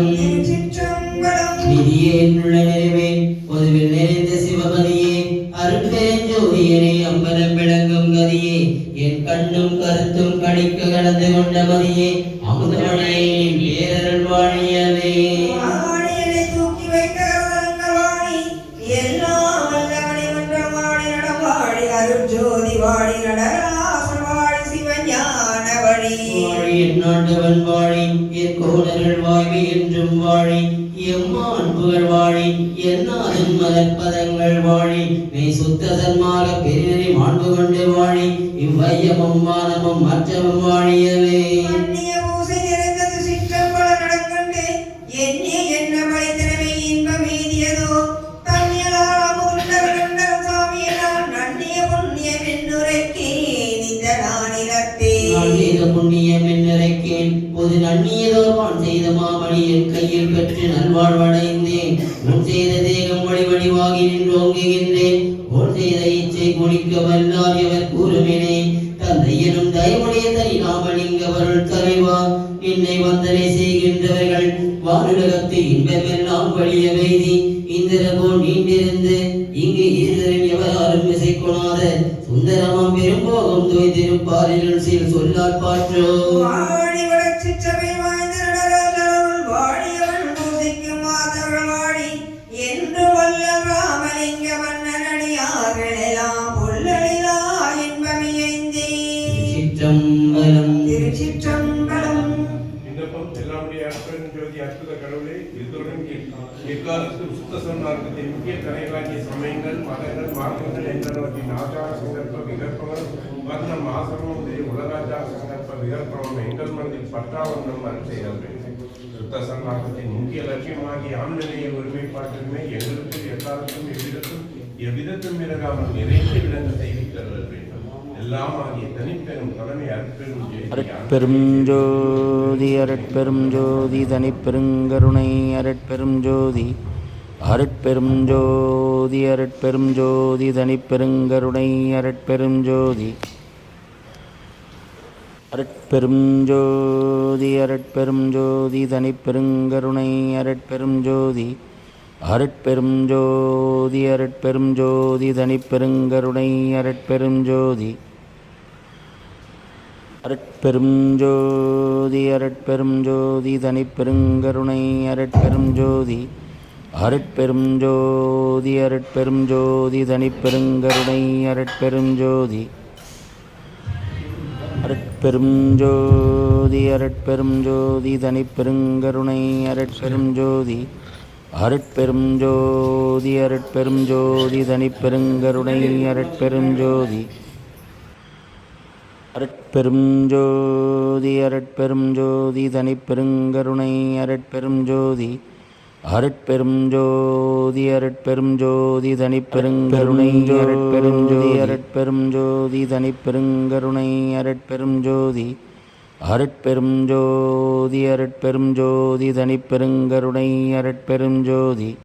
திருச்சிற்றம்பலம். விதியே நிறைவே பொதுவில் நிறைந்த சிவபதியே, அருட்பெருஞ்சோதியனே, அம்பலம் விளங்கும் கதியே, என் கண்ணும் கருத்தும் கணிக்க கடந்து கொண்ட மதியே, அமுதமழையே பேரருள் வாழியவே. தூக்கி வைத்த வாணி எல்லாம் வல்லவனை மன்றம் வாழி நடம் வாழி அருட்ஜோதி வாழி நடராசன் வாழி சிவஞான வழி வாழி என்னாண்டவன் வாழி என் கோணர்கள் வாய்வி என்றும் வாழி எம்மான் புகழ் வாழி என்னாதன் மலர்பதங்கள் வாழி மெய் சுத்த சன்மாக பெருநெறி மாண்பு கொண்டு வாழி இவ்வையமும் வானமும் மற்றமும் வாழியவே. பூசை நிறைந்தது சிற்றம்பல நடக்கண்டு என்னே என்ன படைத்தனமே இன்பம் எய்தியதோ தன்னியலாமுண்டர் சாமியெல்லாம் நன்னிய புண்ணியம் என்னுரைக்கேன் இந்த நானிலத்தே புண்ணியம் என்னுரைக்கேன் பொது நன்னியதோர்வான் செய்த மாமணி என் கையில் பெற்று நல்வாழ்வடைந்தேன். உன் செய்த தேகம் வடிவாகி நின்றோங்குகின்றேன். உன் செய்த இச்சை குடிக்க வல்லார் எவர் கூறுமினே. தந்தையனும் தயவுடைய தனி நாமலிங்க வருள் தலைவா, என்னை வந்தனை செய்கின்றவர்கள் வானுலகத்து இன்பமெல்லாம் வழிய வைதி இந்திர போல் நீண்டிருந்து இங்கு இருதரில் எவராலும் இசை கொணாத சுந்தரமாம் பெரும்போகம் தோய்ந்திருப்பாரில் சீல் சொல்லால் பாற்றோ. திருச்சிற்றம்பலம். விண்ணப்பம் எல்லாருடைய அற்பெருஞ்சோதி அற்புத கடவுளே, இதுடன் எக்காலத்து சுத்த சன்மார்க்கத்தின் முக்கிய கலைகளாகிய சமயங்கள் மதங்கள் மார்க்கங்கள் என்பவற்றின் ஆச்சார சங்கல்ப விகற்பங்கள் வர்ணம் ஆசிரமம் உலகாச்சார சங்கல்ப விகற்பம் எங்கள் மனதில் பற்றாவண்ணம் அருள் சுத்த சன்மார்க்கத்தின் முக்கிய லட்சியமாகிய ஆண்நிலைய ஒருமைப்பாட்டின்மை எங்களுக்கு எக்காலத்தும் எவ்விதத்தும் விலகாமல் நிறைந்து விளங்க செய்தித்தருள் வேண்டும். அருட்பெரும் ஜோதி அருட்பெரும் ஜோதி தனிப்பெருங்கருணை அருட்பெரும் ஜோதி அருட்பெரும் ஜோதி அருட்பெரும் ஜோதி தனிப்பெருங்கருணை அருட்பெரும் ஜோதி அருட்பெரும் ஜோதி அருட்பெரும் ஜோதி தனிப்பெருங்கருணை அருட்பெரும் ஜோதி அருட்பெரும் ஜோதி அருட்பெரும் ஜோதி தனிப்பெருங்கருணை அருட்பெரும் ஜோதி அருட்பெரும் ஜோதி அருட்பெரும் ஜோதி தனிப்பெருங்கருணை அருட்பெரும் ஜோதி அருட்பெரும் ஜோதி அருட்பெரும் ஜோதி தனிப்பெருங்கருணை அருட்பெரும் ஜோதி அருட்பெரும் ஜோதி அருட்பெரும் ஜோதி தனிப்பெருங்கருணை அருட்பெரும் ஜோதி அருட்பெரும் ஜோதி அருட்பெரும் ஜோதி தனிப்பெருங்கருணை அருட்பெரும் ஜோதி அருட்பெரும் ஜோதி அருட்பெரும் ஜோதி தனிப்பெருங்கருணை அருட்பெரும் ஜோதி அருட்பெரும் ஜோதி அருட்பெரும் ஜோதி தனிப்பெருங்கருணை அருட்பெரும் ஜோதி அருட்பெரும் ஜோதி தனிப்பெருங்கருணை அருட்பெரும் ஜோதி அருட்பெரும் ஜோதி அருட்பெரும் ஜோதி தனிப்பெருங்கருணை அருட்பெரும் ஜோதி